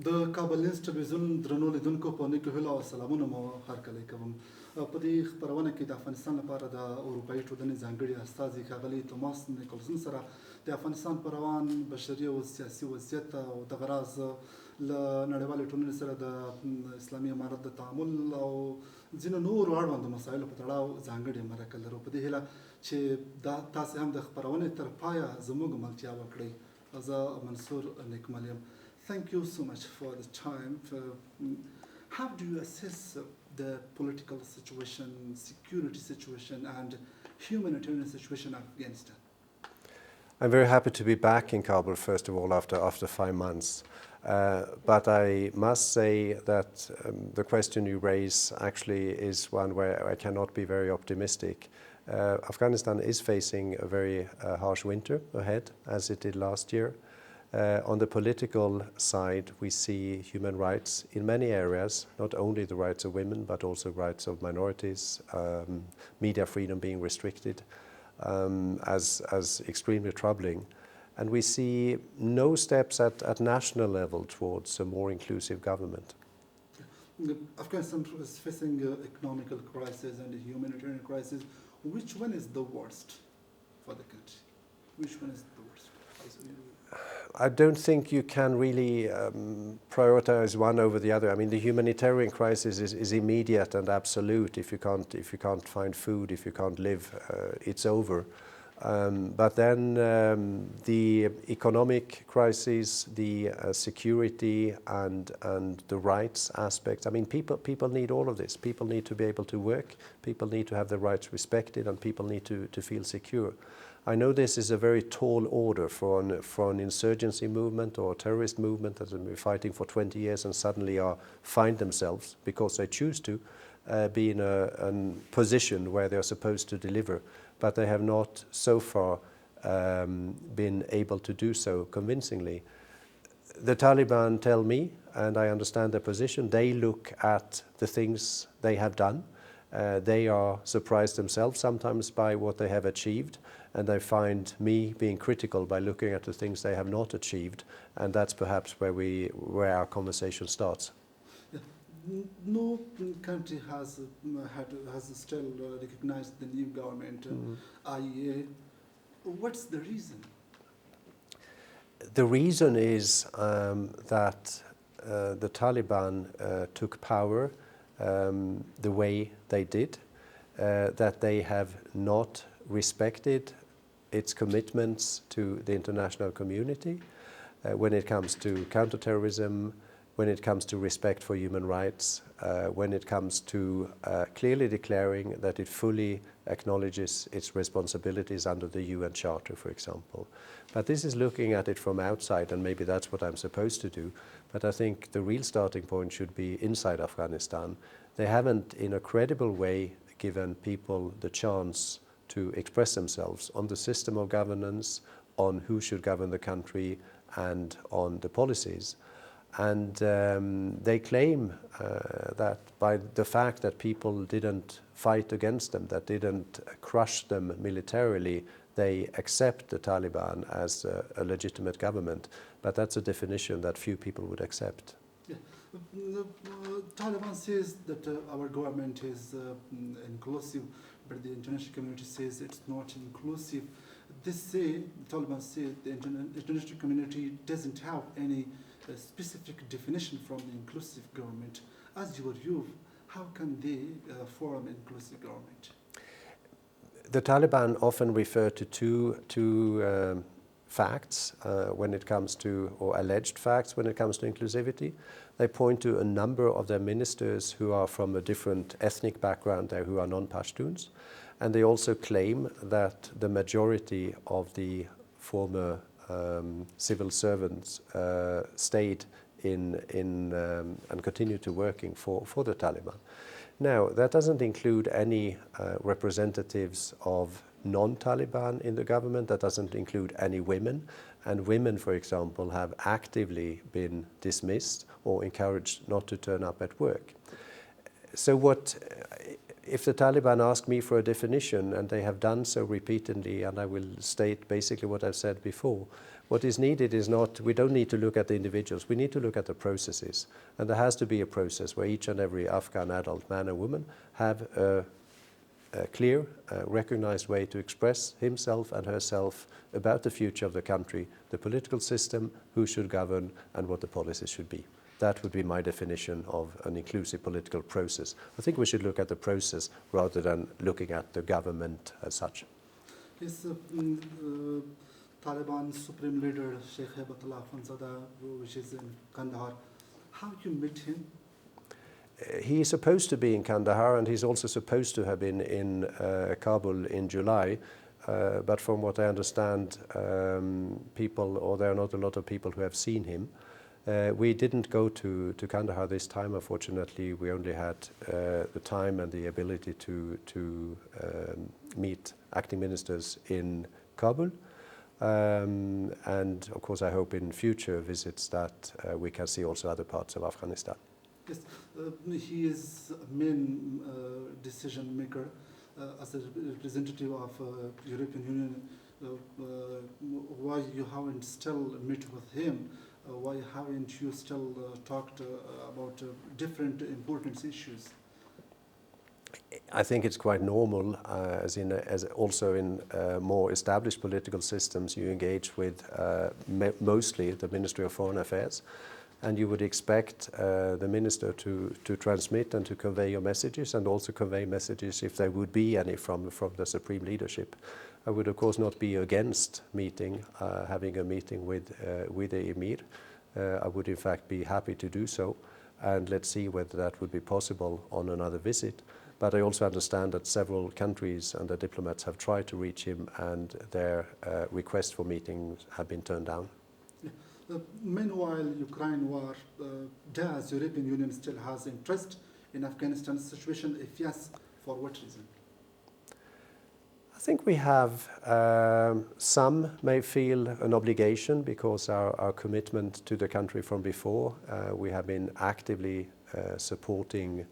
د کابل ټلویزیون درنو لیدونکو په نیکو هیلو او سلامونه مو هرکلی کوم. په دې خپرونه کې د افغانستان لپاره د اروپایي ټولنې ځانګړي استازي ښاغلي توماس نیکلسن سره د افغانستان په روان بشري او سیاسي وضعیت او دغه راز له نړیوالې ټولنې سره د اسلامي امارت د تعامل او ځینو نورو اړوندو مسایلو په تړاو ځانګړې مرکه لرو. په دې هیله چې دا تاسې هم د خپرونې تر پایه زموږ ملتیا وکړئ. زه منصور نیکمل یم. Thank you so much for the time. How do you assess the political situation, security situation, and humanitarian situation in Afghanistan? I'm very happy to be back in Kabul, first of all, after 5 months. But I must say that the question you raise actually is one where I cannot be very optimistic. Afghanistan is facing a very harsh winter ahead, as it did last year. On the political side, we see human rights in many areas, not only the rights of women, but also rights of minorities, media freedom being restricted, as extremely troubling. And we see no steps at national level towards a more inclusive government. Afghanistan is facing economical crisis and a humanitarian crisis. Which one is the worst for the country? Which one is the worst? I don't think you can really prioritize one over the other. I mean, the humanitarian crisis is immediate and absolute. If you can't find food, if you can't live, it's over. But then the economic crisis, the security and the rights aspects. I mean, people need all of this. People need to be able to work. People need to have their rights respected, and people need to feel secure. I know this is a very tall order for an insurgency movement or a terrorist movement that has been fighting for 20 years and suddenly find themselves, because they choose to, be in a position where they are supposed to deliver, but they have not so far been able to do so convincingly. The Taliban tell me, and I understand their position, they look at the things they have done. They are surprised themselves sometimes by what they have achieved, and they find me being critical by looking at the things they have not achieved, and that's perhaps where our conversation starts. Yeah. No country has still recognized the new government, IEA. What's the reason? The reason is that the Taliban took power the way they did, that they have not respected its commitments to the international community when it comes to counterterrorism, when it comes to respect for human rights, when it comes to clearly declaring that it fully acknowledges its responsibilities under the UN Charter, for example. But this is looking at it from outside, and maybe that's what I'm supposed to do. But I think the real starting point should be inside Afghanistan. They haven't, in a credible way, given people the chance to express themselves on the system of governance, on who should govern the country, and on the policies. And they claim that by the fact that people didn't fight against them, that didn't crush them militarily, they accept the Taliban as a legitimate government. But that's a definition that few people would accept. Yeah. The Taliban says that our government is inclusive, but the international community says it's not inclusive. The Taliban say the international community doesn't have any specific definition from the inclusive government. As your view, how can they form an inclusive government? The Taliban often refer to two facts when it comes to, or alleged facts when it comes to inclusivity. They point to a number of their ministers who are from a different ethnic background there, who are non-Pashtuns. And they also claim that the majority of the former civil servants stayed in and continue to working for the Taliban. Now, that doesn't include any representatives of non-Taliban in the government. That doesn't include any women. And women, for example, have actively been dismissed or encouraged not to turn up at work. So if the Taliban ask me for a definition, and they have done so repeatedly, and I will state basically what I've said before, What is needed is not, we don't need to look at the individuals, we need to look at the processes. And there has to be a process where each and every Afghan adult, man and woman, have a clear, recognized way to express himself and herself about the future of the country, the political system, who should govern, and what the policies should be. That would be my definition of an inclusive political process. I think we should look at the process rather than looking at the government as such. Yes, Taliban Supreme Leader Sheikh Hebatullah Akhundzada, which is in Kandahar. How you met him? He is supposed to be in Kandahar, and he's also supposed to have been in Kabul in July. But from what I understand, there are not a lot of people who have seen him. We didn't go to Kandahar this time, unfortunately. We only had the time and the ability to meet acting ministers in Kabul. And of course, I hope in future visits that we can see also other parts of Afghanistan. Yes, he is a main decision maker as a representative of European Union. Why you haven't still met with him? Why haven't you still talked about different important issues? I think it's quite normal, as also in more established political systems, you engage with mostly the Ministry of Foreign Affairs, and you would expect the minister to transmit and to convey your messages, and also convey messages if there would be any from the supreme leadership. I would of course not be against having a meeting with the Emir. I would in fact be happy to do so, and let's see whether that would be possible on another visit. But I also understand that several countries and their diplomats have tried to reach him, and their requests for meetings have been turned down. Meanwhile, Ukraine war, does European Union still has interest in Afghanistan's situation? If yes, for what reason? I think we have, some may feel an obligation because our commitment to the country from before, we have been actively supporting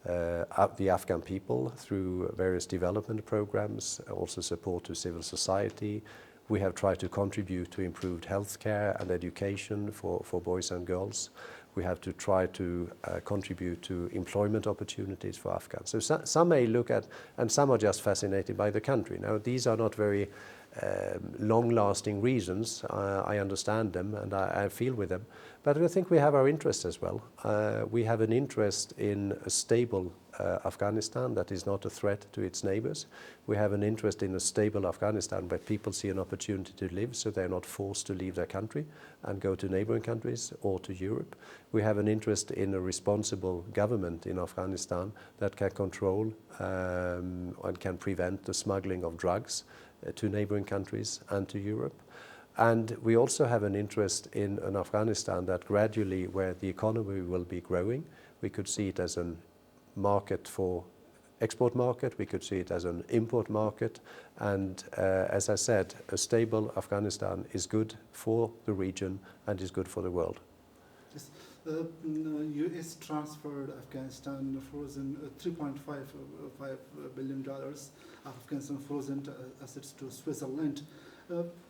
the Afghan people through various development programs, also support to civil society. We have tried to contribute to improved healthcare and education for boys and girls. We have to try to contribute to employment opportunities for Afghans. So some may look at, and some are just fascinated by the country. Now, these are not very long-lasting reasons. I understand them and I feel with them. But I think we have our interests as well. We have an interest in a stable Afghanistan that is not a threat to its neighbors. We have an interest in a stable Afghanistan where people see an opportunity to live, so they're not forced to leave their country and go to neighboring countries or to Europe. We have an interest in a responsible government in Afghanistan that can control and can prevent the smuggling of drugs to neighboring countries and to Europe. And we also have an interest in an Afghanistan that gradually, where the economy will be growing, we could see it as an market for export market, we could see it as an import market, and as I said, a stable Afghanistan is good for the region and is good for the world. Yes. U.S. transferred Afghanistan frozen $3.5 billion of Afghanistan frozen assets to Switzerland.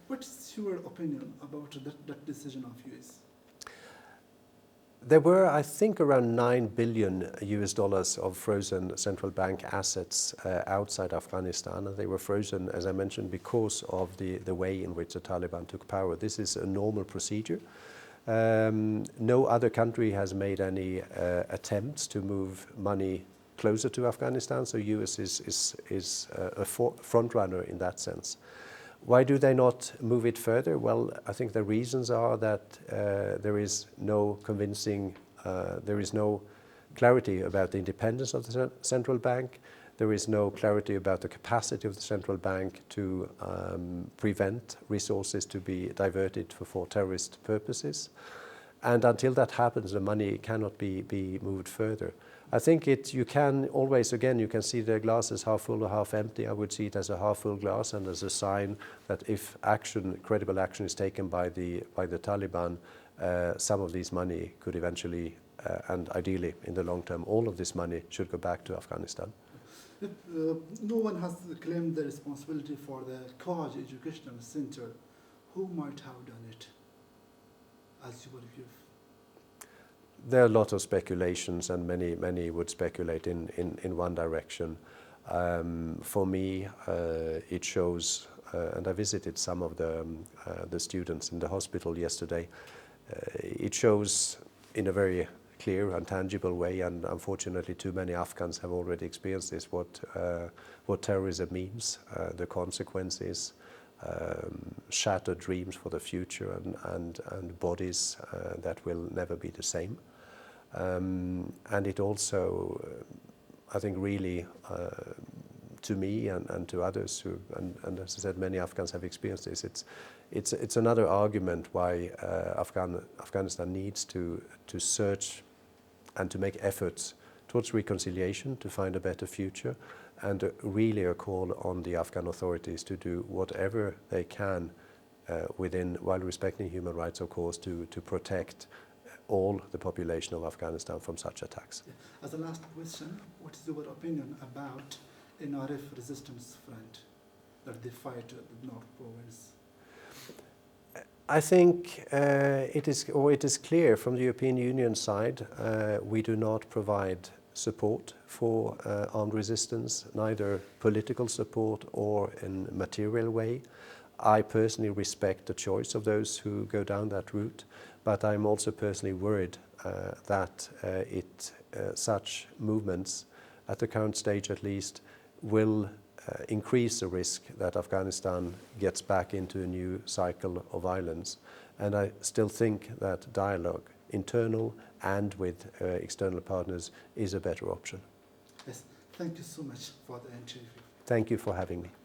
What is your opinion about that decision of U.S.? There were, I think, around $9 billion of frozen central bank assets outside Afghanistan, and they were frozen, as I mentioned, because of the way in which the Taliban took power. This is a normal procedure. No other country has made any attempts to move money closer to Afghanistan, so U.S. is a front runner in that sense. Why do they not move it further? Well, I think the reasons are that there is no convincing, there is no clarity about the independence of the central bank. There is no clarity about the capacity of the central bank to prevent resources to be diverted for terrorist purposes. And until that happens, the money cannot be moved further. I think you can always, again, you can see the glass as half full or half empty. I would see it as a half full glass and as a sign that if credible action is taken by the Taliban, some of this money could eventually, and ideally in the long term, all of this money should go back to Afghanistan. No one has claimed the responsibility for the college educational center who might have done it, as you would give? There are a lot of speculations, and many would speculate in one direction. For me, it shows, and I visited some of the students in the hospital yesterday. It shows in a very clear and tangible way, and unfortunately too many Afghans have already experienced this, what terrorism means, the consequences, shattered dreams for the future, and bodies that will never be the same. And it also, I think, really, to me and to others who, and as I said, many Afghans have experienced this. It's another argument why Afghanistan needs to search and to make efforts towards reconciliation, to find a better future, and really a call on the Afghan authorities to do whatever they can while respecting human rights, of course, to protect all the population of Afghanistan from such attacks. Yeah. As a last question, what is your opinion about NRF resistance front that they fight the North Province? I think it is clear from the European Union side, we do not provide support for armed resistance, neither political support or in a material way. I personally respect the choice of those who go down that route, but I'm also personally worried that such movements, at the current stage at least, will increase the risk that Afghanistan gets back into a new cycle of violence. And I still think that dialogue, internal and with external partners, is a better option. Yes, thank you so much for the interview. Thank you for having me.